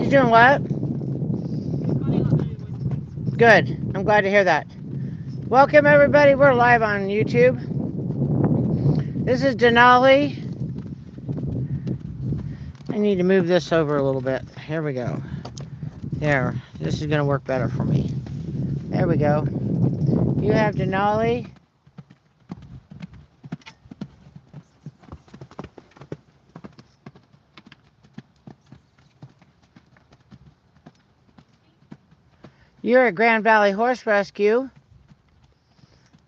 He's doing what? Good. I'm glad to hear that. Welcome, everybody. We're live on YouTube. This is Denali. I need to move this over a little bit. Here we go. There. This is going to work better for me. There we go. You have Denali. You're at Grand Valley Horse Rescue.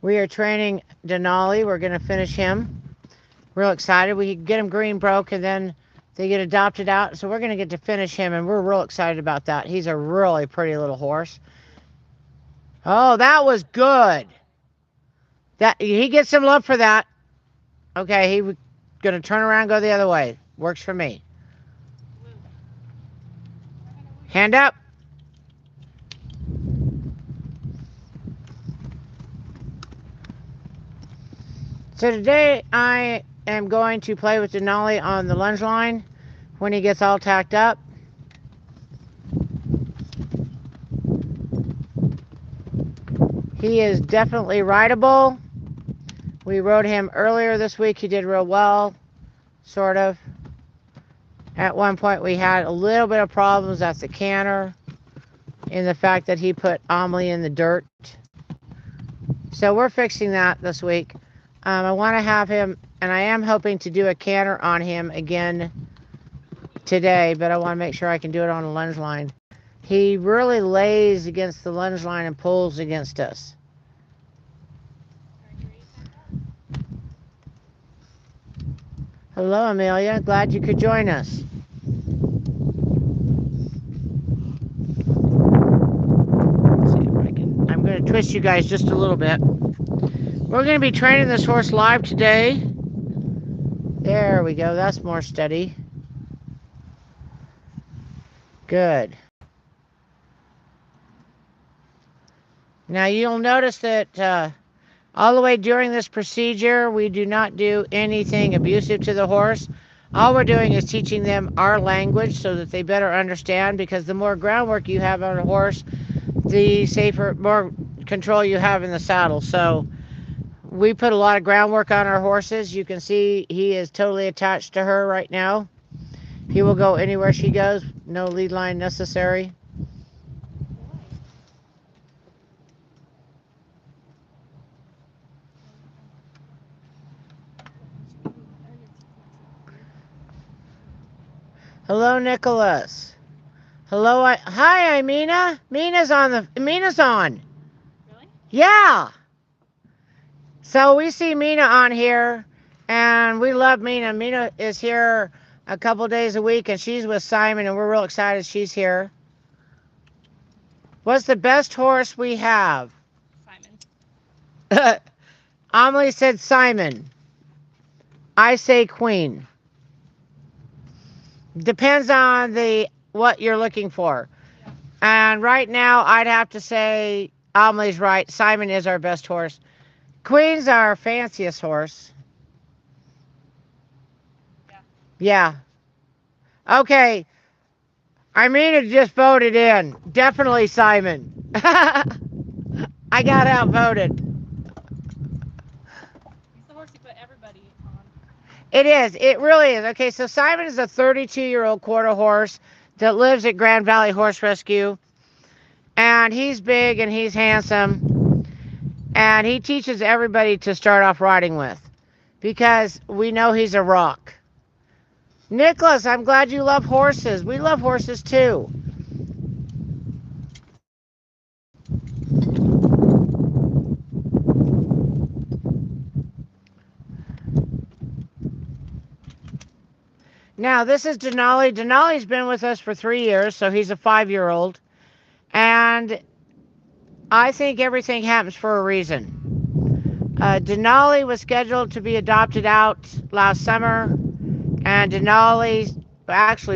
We are training Denali. We're going to finish him. Real excited. We get him green broke and then they get adopted out. So we're going to get to finish him and we're real excited about that. He's a really pretty little horse. Oh, that was good. He gets some love for that. Okay, he's going to turn around and go the other way. Works for me. Hand up. So today I am going to play with Denali on the lunge line when he gets all tacked up. He is definitely rideable. We rode him earlier this week. He did real well, sort of. At one point we had a little bit of problems at the canter in the fact that he put Amelie in the dirt. So we're fixing that this week. I want to have him, and I am hoping to do a canter on him again today, but I want to make sure I can do it on a lunge line. He really lays against the lunge line and pulls against us. Hello, Amelia. Glad you could join us. Let's see if I can. I'm going to twist you guys just a little bit. We're going to be training this horse live today. There we go. That's more steady. Good. Now you'll notice that all the way during this procedure, we do not do anything abusive to the horse. All we're doing is teaching them our language so that they better understand, because the more groundwork you have on a horse, the safer, more control you have in the saddle. So we put a lot of groundwork on our horses. You can see he is totally attached to her right now. He will go anywhere she goes. No lead line necessary. Hello, Nicholas. Hello, hi, Mina. Mina's on. Really? Yeah. So we see Mina on here, and we love Mina. Mina is here a couple days a week, and she's with Simon, and we're real excited she's here. What's the best horse we have? Simon. Amelie said Simon. I say Queen. Depends on what you're looking for. Yeah. And right now, I'd have to say Amelie's right. Simon is our best horse. Queen's our fanciest horse. Yeah. Okay. I mean, it just voted in. Definitely Simon. I got outvoted. It's the horse you put everybody on. It is. It really is. Okay, so Simon is a 32-year-old quarter horse that lives at Grand Valley Horse Rescue. And he's big and he's handsome. And he teaches everybody to start off riding with, because we know he's a rock. Nicholas, I'm glad you love horses. We love horses too. Now, this is Denali. Denali's been with us for 3 years, so he's a 5-year-old. And I think everything happens for a reason. Denali was scheduled to be adopted out last summer, and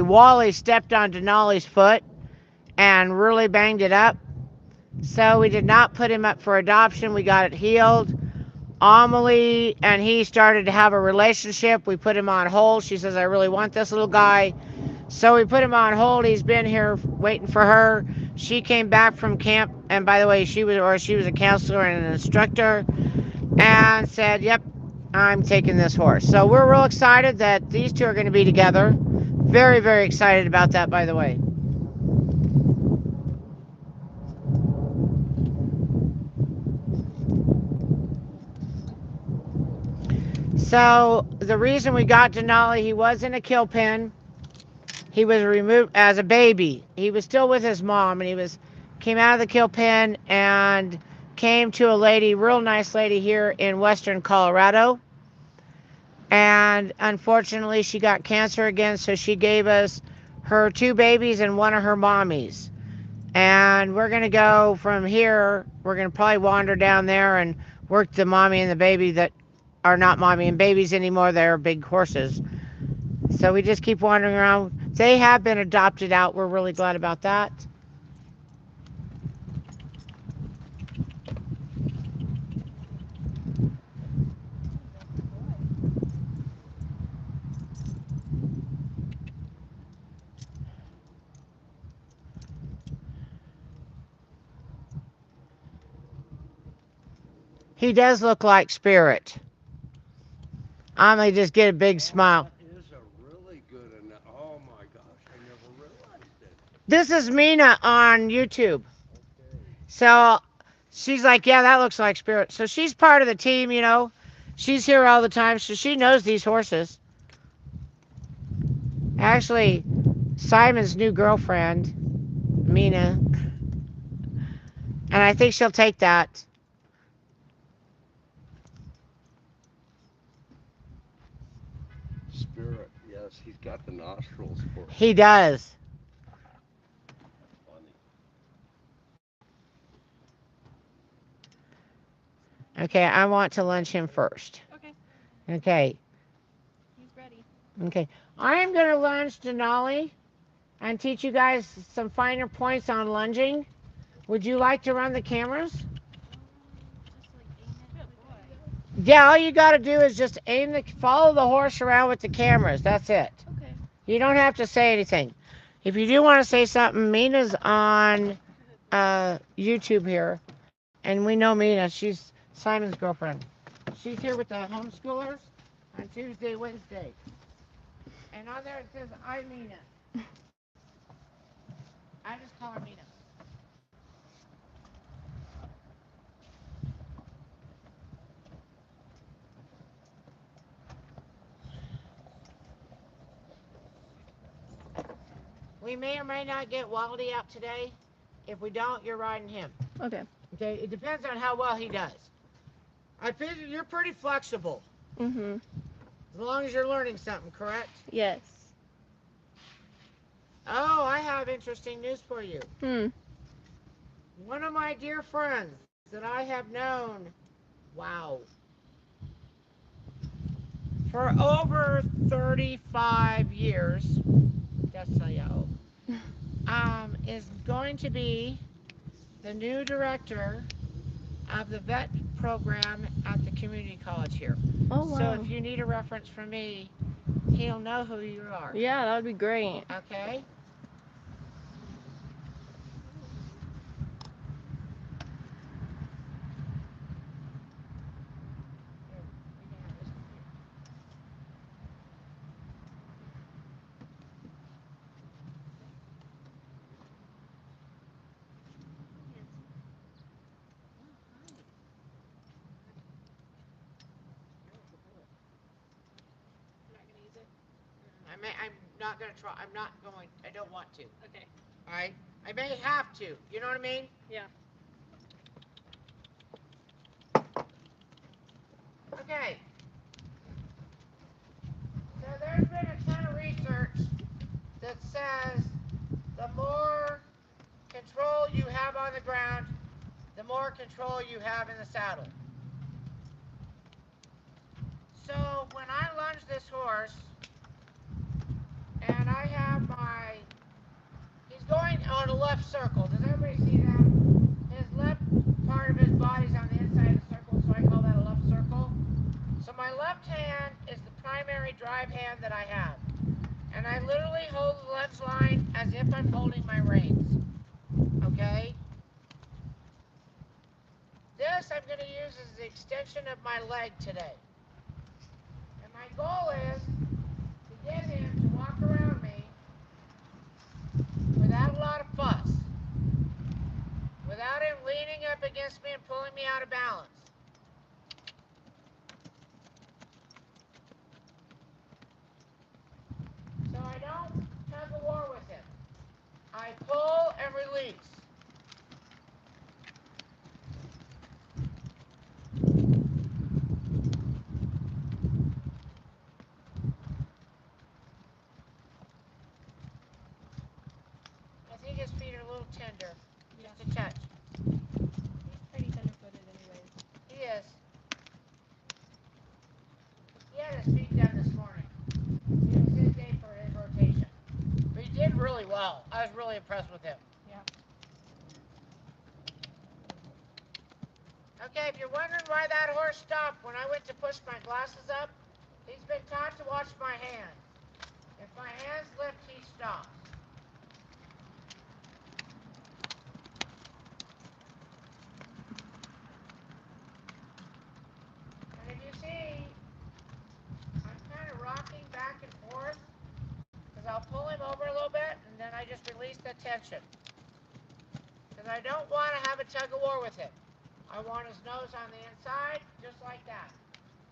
Wally stepped on Denali's foot and really banged it up. So we did not put him up for adoption. We got it healed. Amelie and he started to have a relationship. We put him on hold. She says, I really want this little guy. So we put him on hold. He's been here waiting for her. She came back from camp, and by the way, she was a counselor and an instructor, and said, "Yep, I'm taking this horse." So we're real excited that these two are going to be together. Very, very excited about that, by the way. So the reason we got Denali, he was in a kill pen. He was removed as a baby. He was still with his mom, and came out of the kill pen and came to a lady, real nice lady here in western Colorado. And unfortunately, she got cancer again, so she gave us her two babies and one of her mommies. And we're gonna go from here. We're gonna probably wander down there and work the mommy and the baby that are not mommy and babies anymore. They're big horses. So we just keep wandering around. They have been adopted out. We're really glad about that. He does look like Spirit. I'm gonna just get a big smile. That is a really good. Oh my gosh, I never realized it. This is Mina on YouTube. Okay. So she's like, yeah, that looks like Spirit. So she's part of the team. She's here all the time, so she knows these horses. Actually, Simon's new girlfriend, Mina, and I think she'll take that. Spirit, yes, he's got the nostrils for it. He does. Funny. Okay, I want to lunge him first. Okay. Okay, He's ready. okay. I am going to lunge Denali and teach you guys some finer points on lunging. Would you like to run the cameras? Just like aim it. Good boy. Yeah, all you got to do is just follow the horse around with the cameras. That's it. Okay. You don't have to say anything. If you do want to say something, Mina's on YouTube here, and we know Mina. She's Simon's girlfriend. She's here with the homeschoolers on Tuesday, Wednesday. And on there it says, I'm Mina. I just call her Mina. We may or may not get Waldy out today. If we don't, you're riding him. Okay. Okay, it depends on how well he does. I figure you're pretty flexible. Mhm. As long as you're learning something, correct? Yes. Oh, I have interesting news for you. Hmm. One of my dear friends that I have known, wow, for over 35 years, that's how you is going to be the new director of the vet program at the community college here. Oh wow. So if you need a reference from me, he'll know who you are. Yeah, that would be great. Okay? I'm not gonna try. I'm not going. I don't want to. Okay. All right. I may have to. You know what I mean? Yeah. Okay. So there's been a ton of research that says the more control you have on the ground, the more control you have in the saddle. So when I lunge this horse, and I have he's going on a left circle. Does everybody see that? His left part of his body's on the inside of the circle, so I call that a left circle. So my left hand is the primary drive hand that I have. And I literally hold the lunge line as if I'm holding my reins. Okay? This I'm going to use as the extension of my leg today. And my goal is to get him to walk around me without a lot of fuss. Without him leaning up against me and pulling me out of balance. So I don't tug a war with him. I pull and release. I think his feet are a little tender. Just a touch. He's pretty tender-footed anyways. He is. He had his feet done this morning. It was his day for his rotation. But he did really well. I was really impressed with him. Yeah. Okay, if you're wondering why that horse stopped when I went to push my glasses up, he's been taught to watch my hands. If my hands lift, he stops. And if you see, I'm kind of rocking back and forth because I'll pull him over a little bit and then I just release the tension. Because I don't want to have a tug of war with him. I want his nose on the inside, just like that.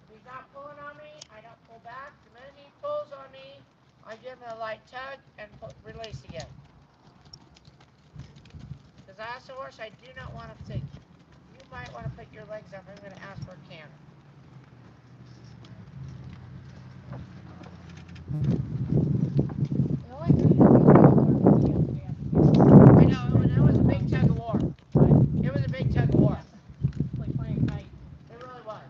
If he's not pulling on me, I don't pull back. The minute he pulls on me, I give him a light tug and release again. Because I asked the horse, I do not want to think. You might want to put your legs up. I'm going to ask for a canter. The only thing is I know, it was a big tug of war. It was a big tug of war. it's like playing kite. It really was.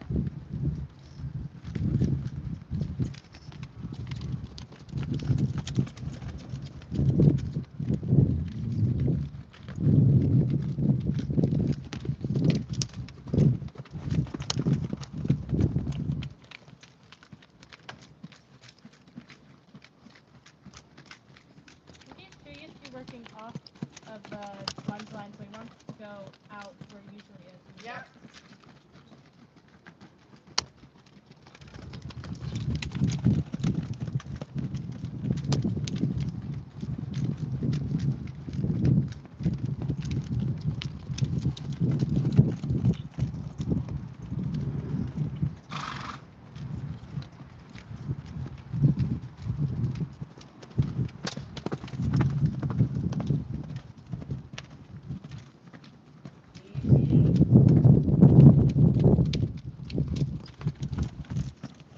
He used to be working off of the lunge line, so he wants to go out where he usually is. Yep.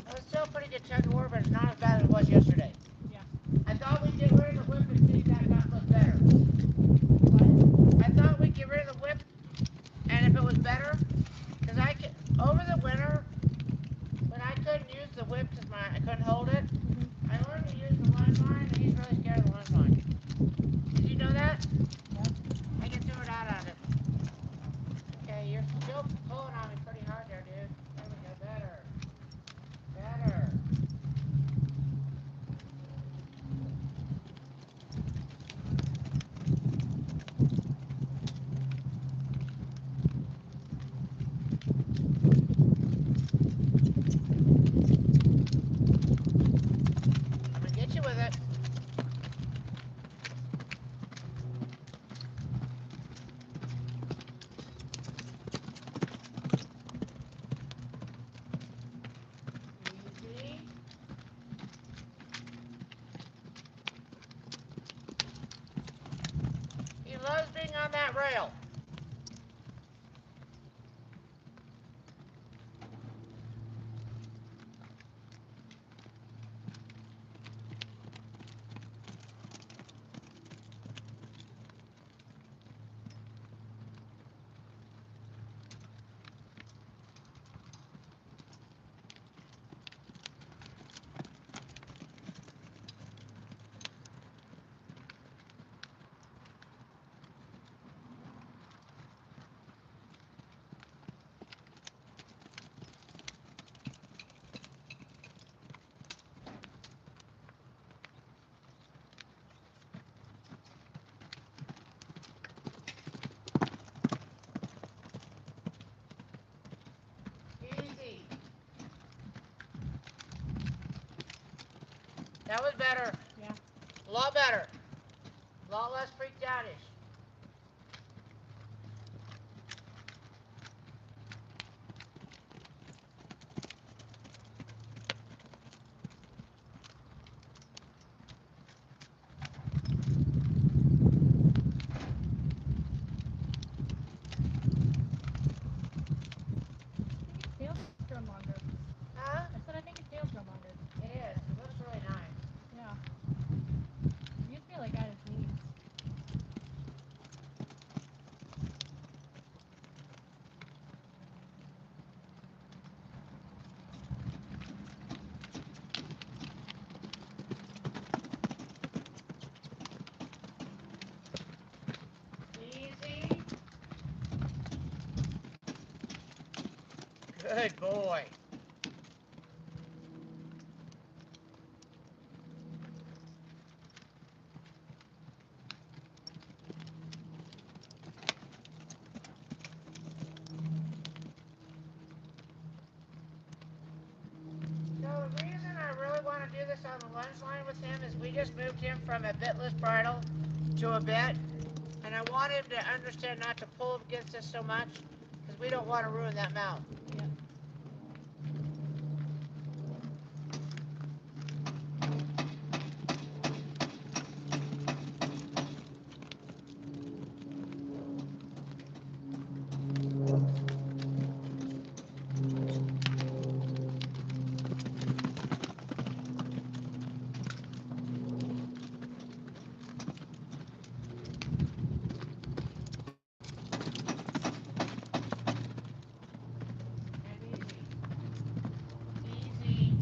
It was still a pretty good tug of war, but it's not as bad as it was yesterday. Yeah. I thought we'd get rid of the whip and see if that got look better. What? I thought we'd get rid of the whip, and if it was better, because over the winter, when I couldn't use the whip because I couldn't hold it, I learned to use the lunge line, and he's really scared of the lunge line. Did you know that? Yeah. I can throw it out on it. Okay, you're still pulling on me pretty hard there, dude. There we go, better. Better. I'm gonna get you with it. That was better. Yeah. A lot better. A lot less freaked out-ish. Tail's grown longer. Huh? I said I think his tail's grown longer. It is. It looks really nice. Yeah. It used to be like at his knees. Easy. Good boy. So the reason I really want to do this on the lunge line with him is we just moved him from a bitless bridle to a bit. And I want him to understand not to pull against us so much because we don't want to ruin that mount. Yeah. And easy. Easy.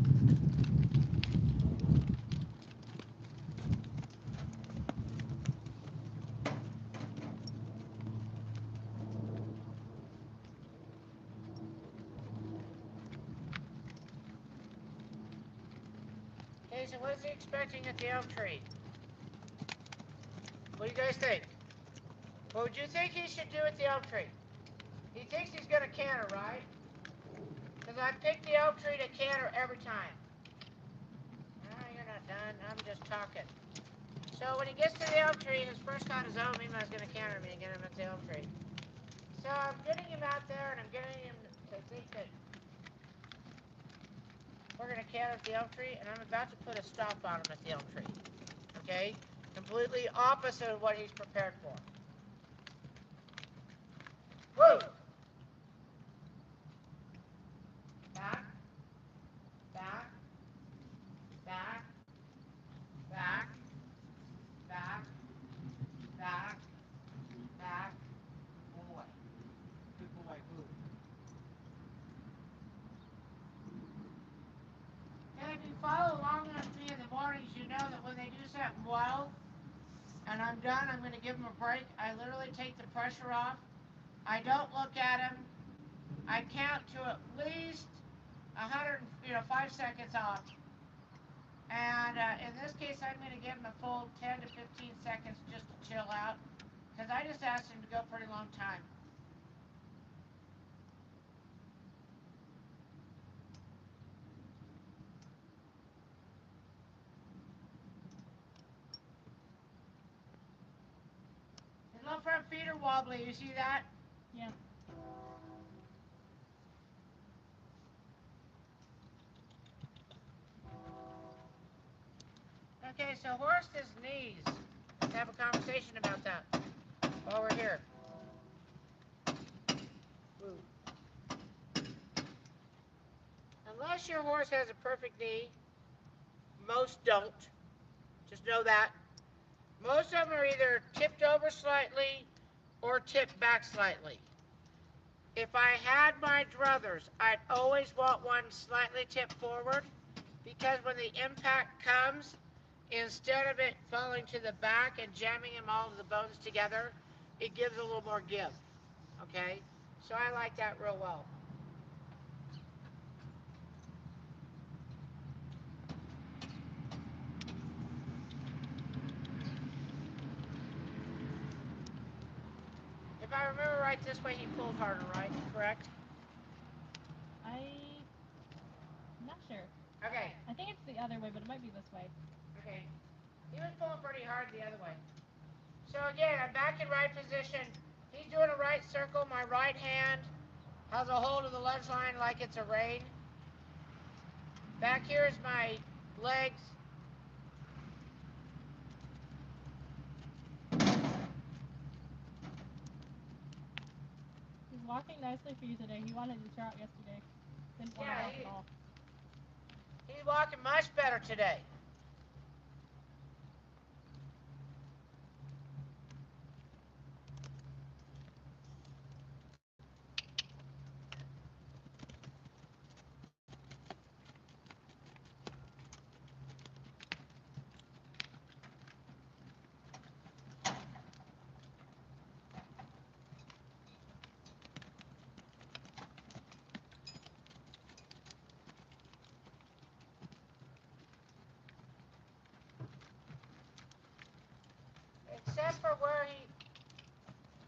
Okay, so what is he expecting at the elm tree? What do you guys think? What would you think he should do at the elm tree? He thinks he's going to canter, right? Because I picked the elm tree to canter every time. No, you're not done. I'm just talking. So when he gets to the elm tree, his first thought is, oh, Mima's going to canter me and get him at the elm tree. So I'm getting him out there and I'm getting him to think that we're going to canter at the elm tree, and I'm about to put a stop on him at the elm tree. Okay? Completely opposite of what he's prepared for. Woo! Back. Back. Back. Back. Back. Back. Back. Boy. Good boy. Move. And if you follow along with me in the mornings, you know that when they do something well, and I'm done, I'm going to give them a break. I literally take the pressure off. I don't look at them. I count to at least 5 seconds off. And in this case, I'm going to give them a full 10 to 15 seconds just to chill out, because I just asked them to go a pretty long time. His little front feet are wobbly. You see that? Yeah. Okay, so horse his knees. Let's have a conversation about that while we're here. Woo. Unless your horse has a perfect knee, most don't. Just know that. Most of them are either tipped over slightly or tipped back slightly. If I had my druthers, I'd always want one slightly tipped forward, because when the impact comes, instead of it falling to the back and jamming them all of the bones together, it gives a little more give. Okay? So I like that real well. If I remember right, this way he pulled harder, right? Correct? I'm not sure. Okay. I think it's the other way, but it might be this way. Okay. He was pulling pretty hard the other way. So again, I'm back in right position. He's doing a right circle. My right hand has a hold of the lunge line like it's a rein. Back here is my legs. He's walking nicely for you today. He wanted to start yesterday. Didn't want to walk at all. He's walking much better today.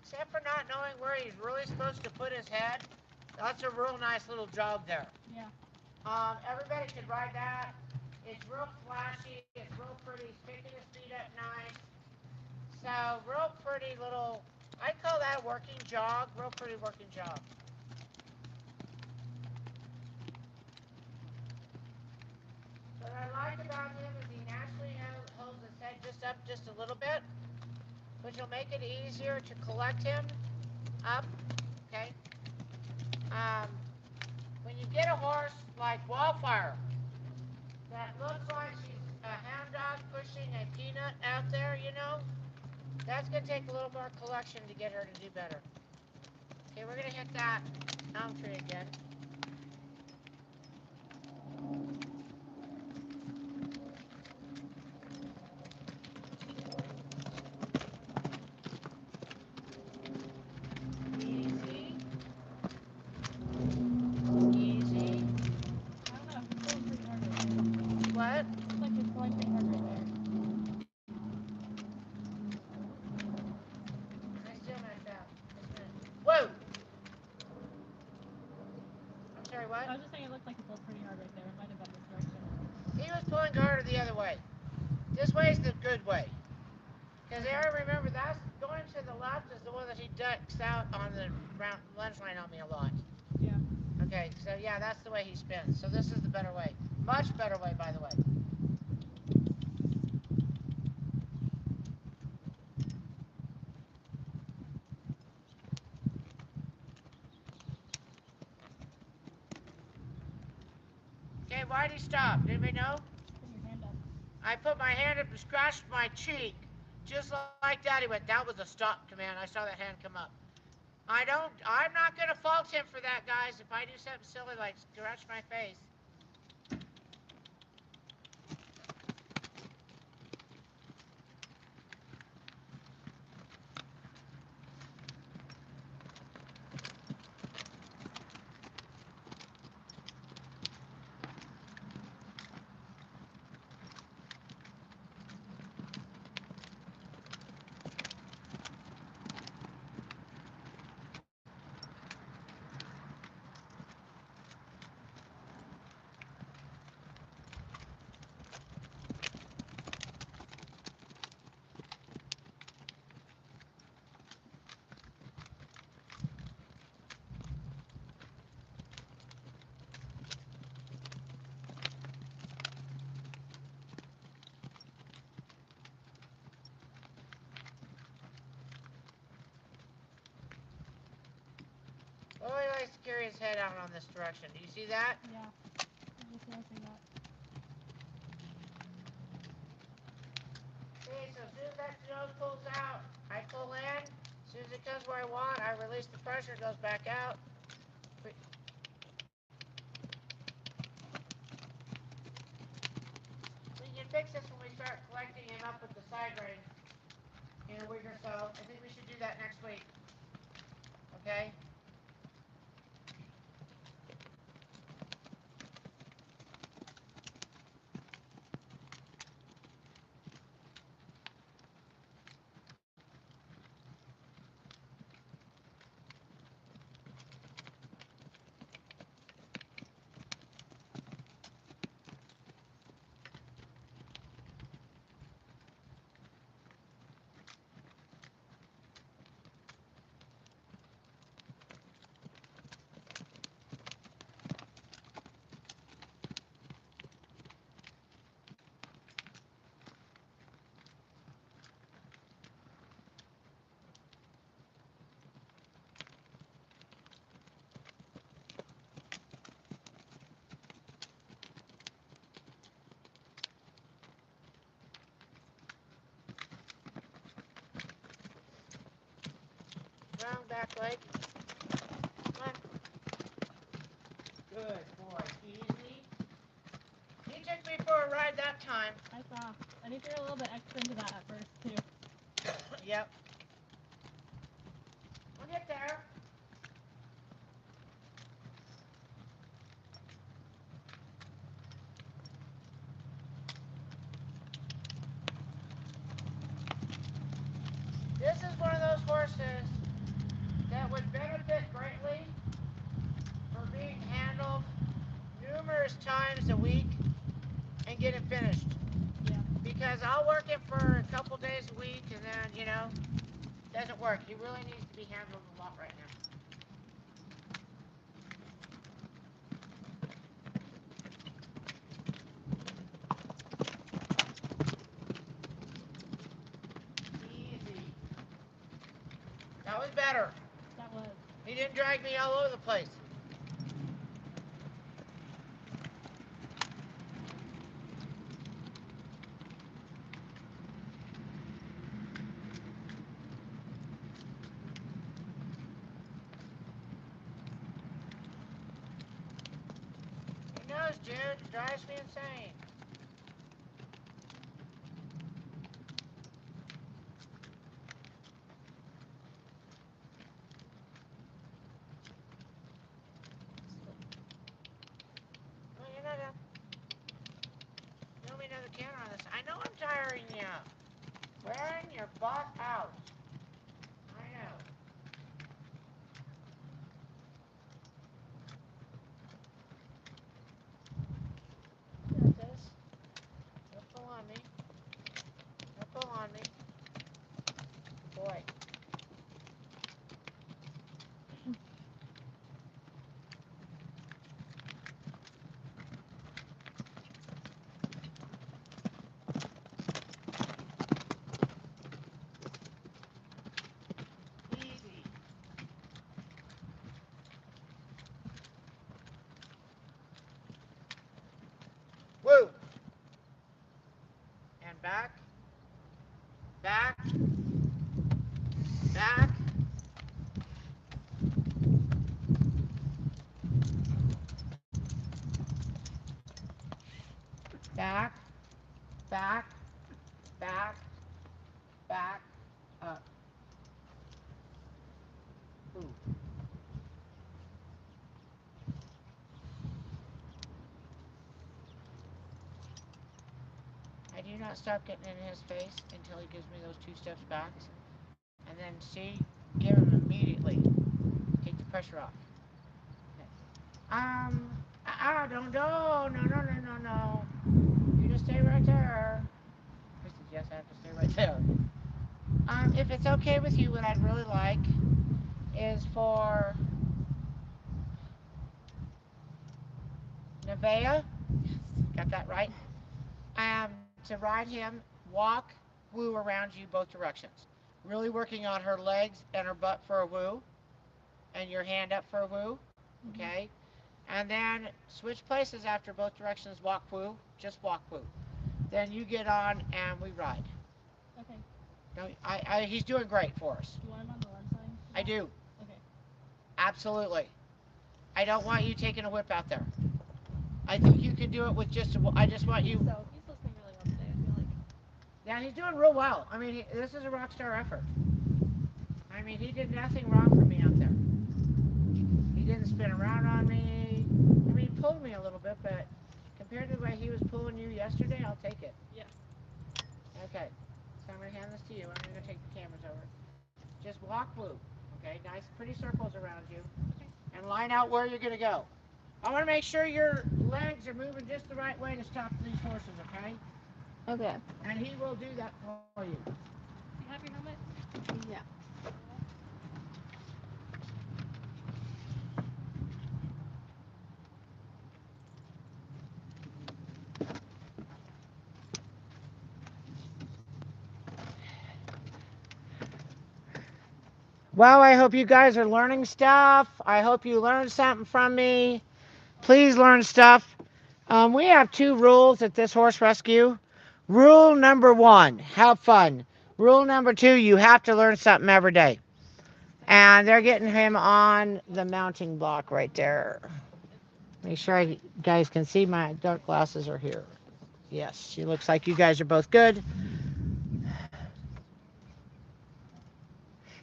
Except for not knowing where he's really supposed to put his head, that's a real nice little jog there. Yeah. Everybody could ride that. It's real flashy. It's real pretty. He's picking his feet up nice. So real pretty little. I call that a working jog. Real pretty working jog. What I like about him is he naturally holds his head just up just a little bit, which will make it easier to collect him up. Okay. When you get a horse like Wildfire that looks like she's a hound dog pushing a peanut out there, that's going to take a little more collection to get her to do better. Okay, we're going to hit that elm tree again. Easy. Easy. I don't know. He's going pretty hard right there. What? Looks like he's going pretty hard right there. I still messed up. Whoa! I'm sorry, what? I was just saying it looked like he pulled pretty hard right there. It might have been this direction. He was pulling harder the other way. This way is the good way. Because I remember that's going to the left is the one that he ducks out on the lunge line on me a lot. Yeah. Okay, so yeah, that's the way he spins. So this is the better way. Much better way, by the way. Okay, why'd he stop? Anybody know? Put your hand up. I put my hand up and scratched my cheek. Just like that, he went, that was a stop command. I saw that hand come up. I'm not going to fault him for that, guys. If I do something silly like scratch my face. Oh, he likes to carry his head out on this direction. Do you see that? Yeah. I'm just noticing that. Okay, so as soon as that nose pulls out, I pull in. As soon as it comes where I want, I release the pressure, it goes back out. We can fix this when we start collecting him up with the side rein in a week or so. I think we should do that next week. Okay? back leg. Come on. Good boy. Easy. He took me for a ride that time. I saw. I need to get a little bit extra into that at first too. Yep. We'll get there. This is one of those horses that would benefit greatly for being handled numerous times a week and get it finished. Yeah. Because I'll work it for a couple days a week and then, doesn't work. He really needs to be handled a lot right now. Easy. That was better. That was. He didn't drag me all over the place. He knows, dude. It drives me insane. Well, you're not gonna... You don't need another camera on this. I know I'm tiring you. Wearing your butt out. I know. Got this. Don't pull on me. Don't pull on me. Boy. Easy. Woo. And back. Back. Back. Back. Back. Back. Back. Up. Ooh. I do not stop getting in his face until he gives me those 2 steps back. And then see, give him immediately. Take the pressure off. Don't go. No, no, no, no, no. You just stay right there. He says, yes, I have to stay right there. If it's okay with you, what I'd really like is for Nevaeh, got that right? To ride him, walk, woo around you both directions. Really working on her legs and her butt for a woo, and your hand up for a woo, okay? And then switch places after both directions, walk woo, just walk woo. Then you get on and we ride. Okay. No, he's doing great for us. Do you want him on the left side? I do. Okay. Absolutely. I don't want you taking a whip out there. I think you can do it with just I just want you. So he's listening really well today, I feel like. Yeah, he's doing real well. I mean, this is a rock star effort. I mean, he did nothing wrong for me out there. He didn't spin around on me. I mean, he pulled me a little bit, but compared to the way he was pulling you yesterday, I'll take it. Yeah. Okay. So I'm going to hand this to you. I'm going to take the cameras over. Just walk blue. Okay? Nice, pretty circles around you. Okay. And line out where you're going to go. I want to make sure your legs are moving just the right way to stop these horses, okay? Okay. And he will do that for you. Do you have your helmet? Yeah. Well, I hope you guys are learning stuff. I hope you learned something from me. Please learn stuff. We have 2 rules at this horse rescue. Rule number 1, have fun. Rule number 2, you have to learn something every day. And they're getting him on the mounting block right there. Make sure you guys can see my dark glasses are here. Yes, she looks like you guys are both good.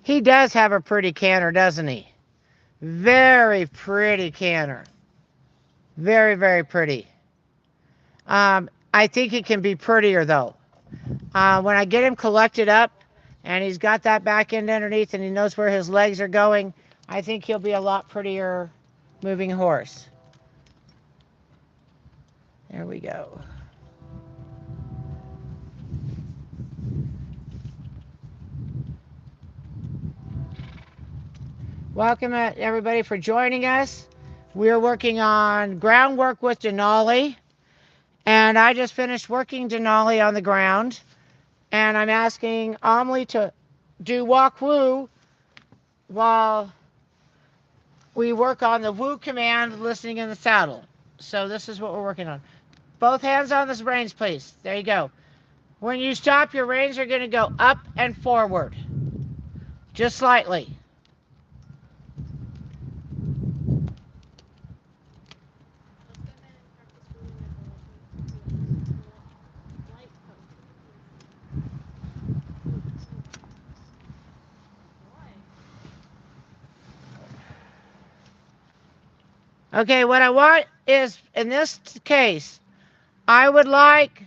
He does have a pretty canter, doesn't he? Very pretty canter. Very, very pretty. I think he can be prettier though. When I get him collected up and he's got that back end underneath and he knows where his legs are going, I think he'll be a lot prettier moving horse. There we go. Welcome everybody for joining us. We're working on groundwork with Denali, and I just finished working Denali on the ground, and I'm asking Amelie to do walk woo while we work on the woo command listening in the saddle. So this is what we're working on. Both hands on the reins, please. There you go. When you stop, your reins are going to go up and forward, just slightly. Okay, what I want is, in this case, I would like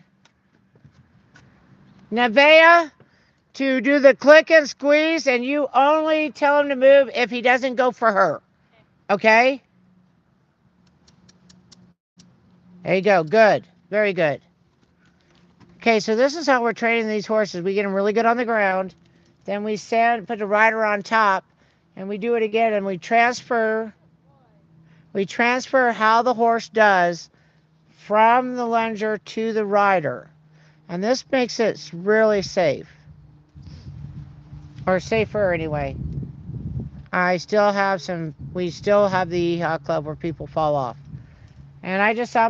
Nevea to do the click and squeeze, and you only tell him to move if he doesn't go for her. Okay? There you go. Good. Very good. Okay, so this is how we're training these horses. We get them really good on the ground. Then we put the rider on top, and we do it again, and we transfer how the horse does from the lunger to the rider. And this makes it really safe. Or safer anyway. We still have the club where people fall off. And I just saw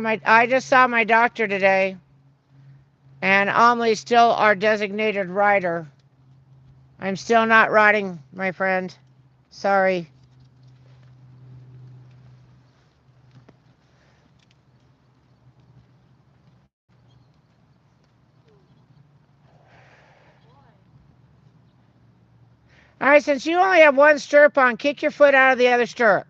my doctor today, and Amelie's still our designated rider. I'm still not riding, my friend. Sorry. All right, since you only have one stirrup on, kick your foot out of the other stirrup.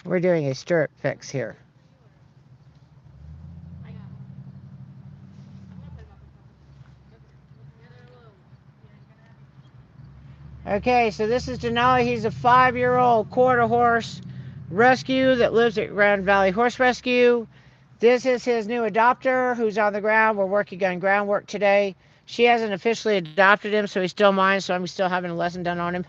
We're doing a stirrup fix here. Okay, so this is Denali. He's a 5-year-old quarter horse rescue that lives at Grand Valley Horse Rescue. This is his new adopter who's on the ground. We're working on groundwork today. She hasn't officially adopted him, so he's still mine, so I'm still having a lesson done on him.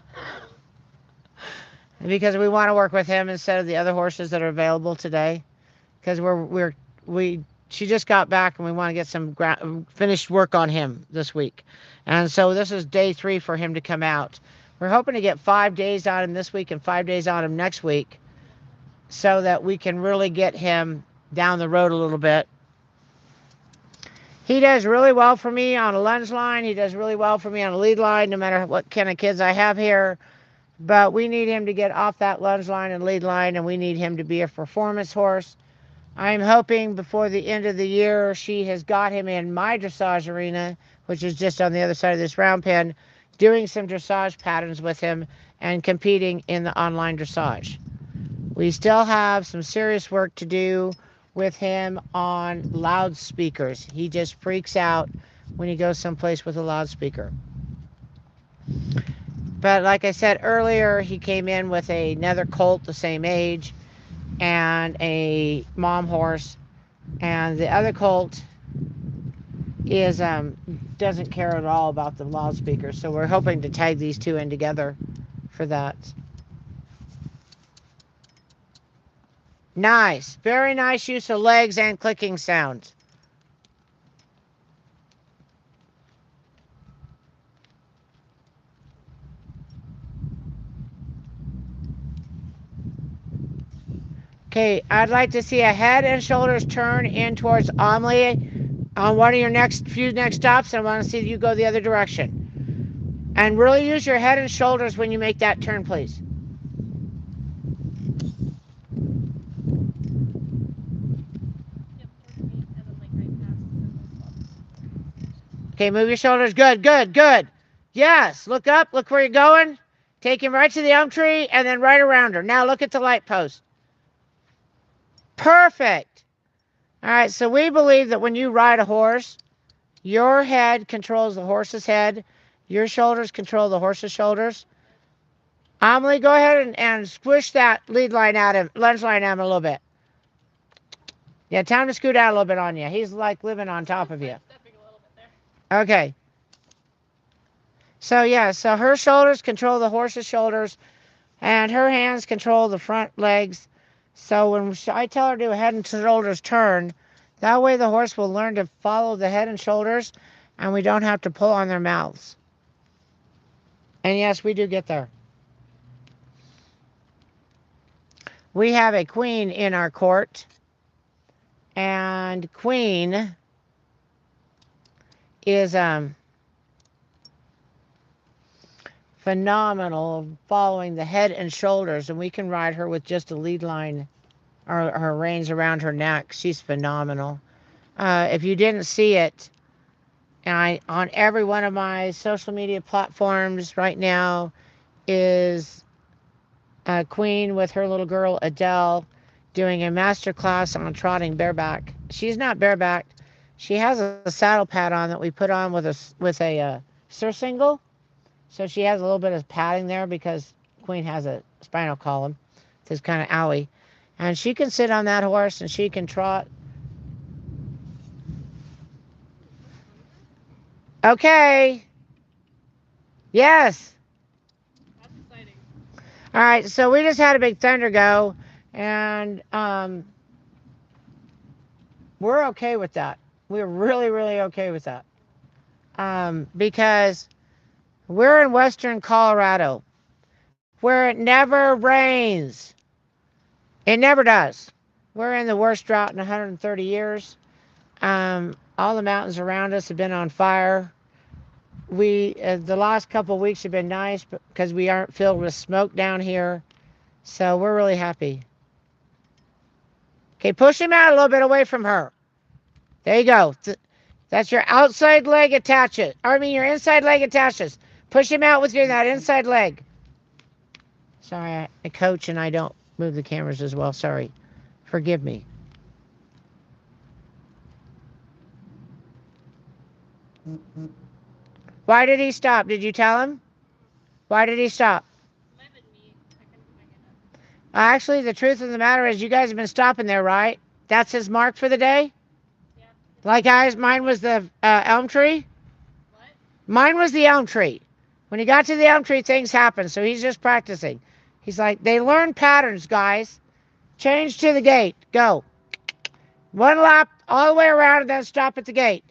Because we want to work with him instead of the other horses that are available today. Because she just got back and we want to get some finished work on him this week. And so this is day 3 for him to come out. We're hoping to get 5 days on him this week and 5 days on him next week so that we can really get him down the road a little bit. He does really well for me on a lunge line. He does really well for me on a lead line, no matter what kind of kids I have here. But we need him to get off that lunge line and lead line, and we need him to be a performance horse. I'm hoping before the end of the year she has got him in my dressage arena, which is just on the other side of this round pen, doing some dressage patterns with him and competing in the online dressage. We still have some serious work to do with him on loudspeakers. He just freaks out when he goes someplace with a loudspeaker. But like I said earlier, he came in with another colt the same age and a mom horse, and the other colt is doesn't care at all about the loudspeakers, so we're hoping to tag these two in together for that. Nice, very nice use of legs and clicking sounds. Okay, I'd like to see a head and shoulders turn in towards Amelie on one of your next stops. I want to see you go the other direction. And really use your head and shoulders when you make that turn, please. Yep, towards me, and then like right past the whole club. Okay, move your shoulders. Good, good, good. Yes, look up. Look where you're going. Take him right to the elm tree and then right around her. Now look at the light post. Perfect. All right, so we believe that when you ride a horse, your head controls the horse's head. Your shoulders control the horse's shoulders. Amelie, go ahead and squish that lead line out of lunge line out a little bit. Yeah, time to scoot out a little bit on you. He's like living on top of you. Stepping a little bit there. Okay. So yeah, so her shoulders control the horse's shoulders, and her hands control the front legs. So when I tell her to do a head and shoulders turn, that way the horse will learn to follow the head and shoulders, and we don't have to pull on their mouths. And yes, we do get there. We have a queen in our court, and queen is phenomenal following the head and shoulders, and we can ride her with just a lead line or her reins around her neck. She's phenomenal. If you didn't see it, on every one of my social media platforms right now is Queen with her little girl Adele doing a master class on trotting bareback. She's not bareback. She has a saddle pad on that we put on with a surcingle. So she has a little bit of padding there because Queen has a spinal column. It's kind of owie. And she can sit on that horse and she can trot. Okay. Yes. That's exciting. All right. So we just had a big thunder go, and we're okay with that. We're really, really okay with that. Because we're in western Colorado where it never rains. It never does. We're in the worst drought in 130 years. All the mountains around us have been on fire. The last couple of weeks have been nice because we aren't filled with smoke down here. So we're really happy. Okay, push him out a little bit away from her. There you go. That's your outside leg attaches. Your inside leg attaches. Push him out with that inside leg. Sorry, I coach and I don't move the cameras as well. Sorry. Forgive me. Why did he stop? Did you tell him? Why did he stop? Might have been me. I couldn't put my hand up. Actually, the truth of the matter is you guys have been stopping there, right? That's his mark for the day? Yeah. Like mine was the elm tree? What? Mine was the elm tree. When he got to the elm tree, things happened, so he's just practicing. He's like, they learn patterns, guys. Change to the gate. Go. One lap all the way around and then stop at the gate.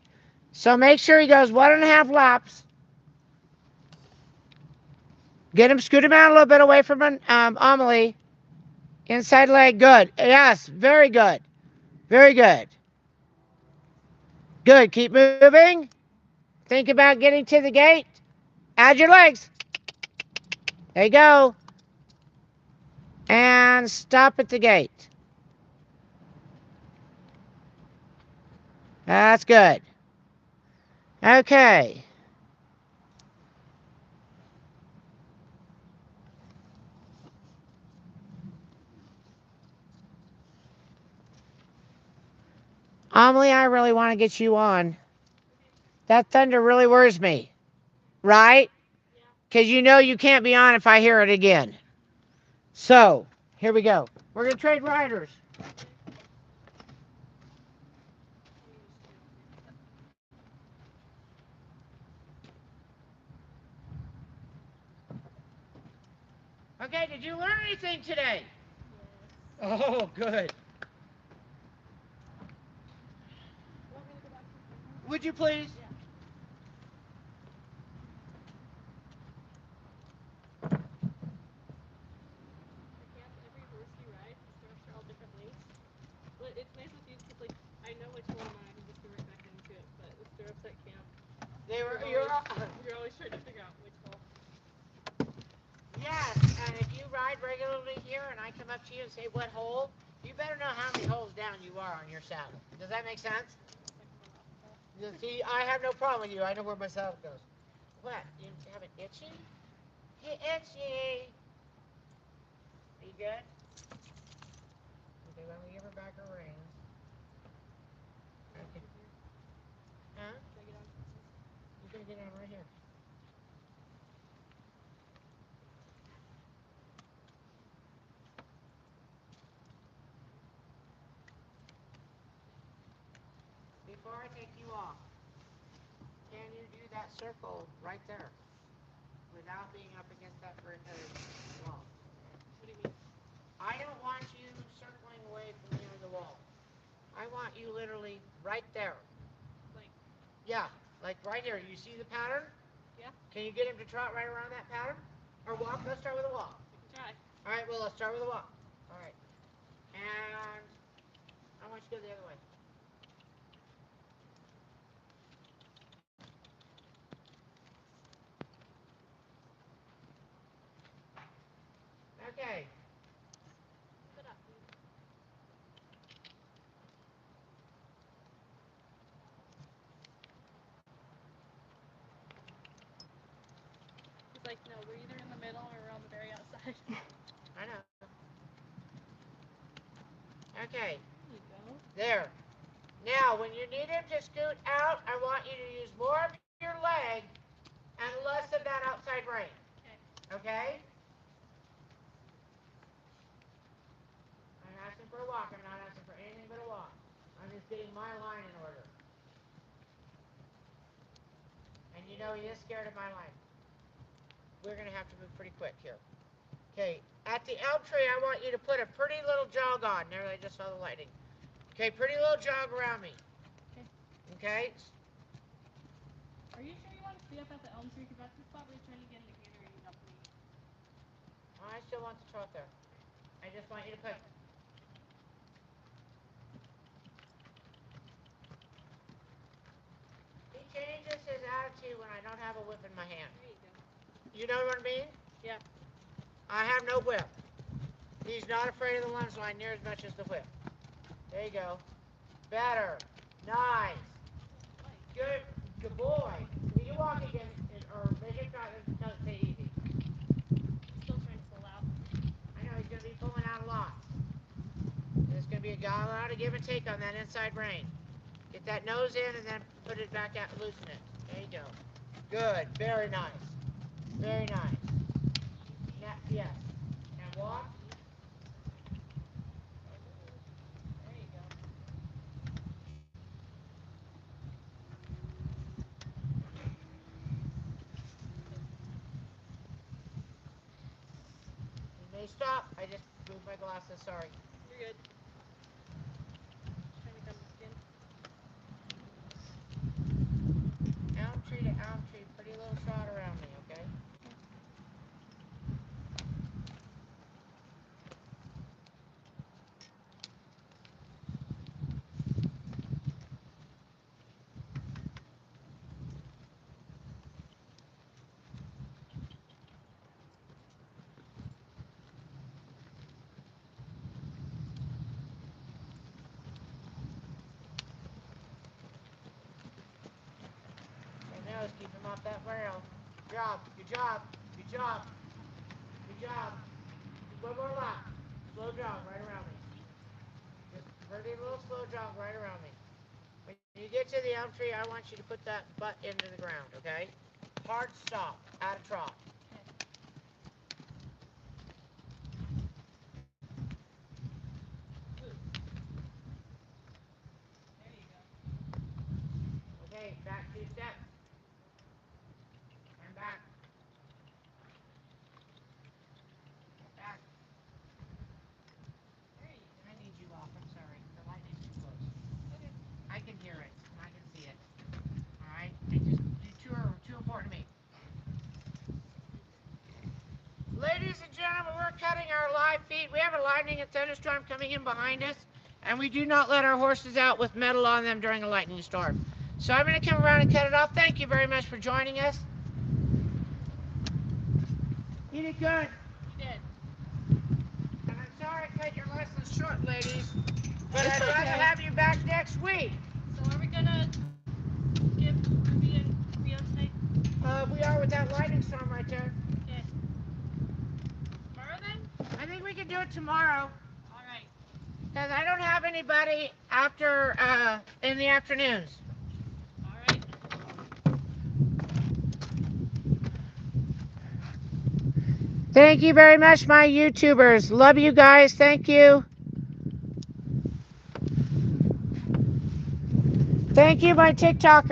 So make sure he goes 1.5 laps. Scoot him out a little bit away from Amelie. Inside leg, good. Yes, very good. Very good. Good, keep moving. Think about getting to the gate. Add your legs. There you go. And stop at the gate. That's good. Okay. Amelie, I really want to get you on. That thunder really worries me. Right? Yeah. Because you can't be on if I hear it again. So, here we go. We're going to trade riders. Okay, did you learn anything today? Yes. Oh, good. You want me to go back to the phone? Would you please? Yeah. The camp, every horse you ride, the structure all different lengths. But it's nice with you because, like, I know which one I can just go right back into it. They were. You're always trying to figure out which hole. Yes, and if you ride regularly here and I come up to you and say what hole, you better know how many holes down you are on your saddle. Does that make sense? You see, I have no problem with you. I know where my saddle goes. What? You have it itchy? You itchy. Are you good? Okay, let me give her back her reins. Okay. Huh? You're gonna get on right here. Before I take you off, can you do that circle right there without being up against that wall? What do you mean? I don't want you circling away from the end of the wall. I want you literally right there. Like? Yeah, like right here. You see the pattern? Yeah. Can you get him to trot right around that pattern? Or walk? Let's start with a walk. We can try. All right, well, let's start with a walk. All right. And I want you to go the other way. Okay. Sit up, dude. He's like, no, we're either in the middle or we're on the very outside. I know. Okay. There you go. There. Now, when you need him to scoot out, I want you to use more of your leg and less of that outside rein. Okay. Okay? I'm asking for a walk. I'm not asking for anything but a walk. I'm just getting my line in order. And you know he is scared of my line. We're going to have to move pretty quick here. Okay, at the elm tree, I want you to put a pretty little jog on. There, I just saw the lightning. Okay, pretty little jog around me. Okay. Okay? Are you sure you want to stay up at the elm tree? Because that's the spot where you're trying to get in the canter and you don't leave. I still want the trot there. I just want you to put... He changes his attitude when I don't have a whip in my hand. There you go. You know what I mean? Yeah. I have no whip. He's not afraid of the lunge line near as much as the whip. There you go. Better. Nice. Good. Good boy. Will you walk again? Or make it not say easy. Still trying to pull out. I know he's going to be pulling out a lot. There's going to be a lot of give and take on that inside rein. Get that nose in and then put it back out, loosen it. There you go. Good. Very nice. Very nice. Now, yes. And walk. There you go. You may stop. I just moved my glasses. Sorry. You're good. Trying to come back in. Elm tree to elm tree. Pretty little trot around me, okay? My nose, keep him off that rail. Good job. Good job. Good job. Good job. One more lap. Slow jog right around me. Just pretty little slow jog right around me. When you get to the elm tree, I want you to put that butt into the ground, okay? Hard stop. Out of trot. There you go. Okay, back 2 steps. And back. Back. There you go. I need you off. I'm sorry. The lightning's too close. Okay. I can hear it. And I can see it. Alright? You too important to me. Ladies and gentlemen, we're cutting our live feed. We have a lightning and thunderstorm coming in behind us, and we do not let our horses out with metal on them during a lightning storm. So I'm going to come around and cut it off. Thank you very much for joining us. You did good. You did. And I'm sorry I cut your lessons short, ladies. But It's I'd rather okay. have you back next week. So are we gonna give Ruby and Rio stay? We are with that lightning storm right there. Okay. Tomorrow then? I think we can do it tomorrow. Alright. Because I don't have anybody after, in the afternoons. Alright. Thank you very much, my YouTubers. Love you guys. Thank you. Thank you, my TikTokers.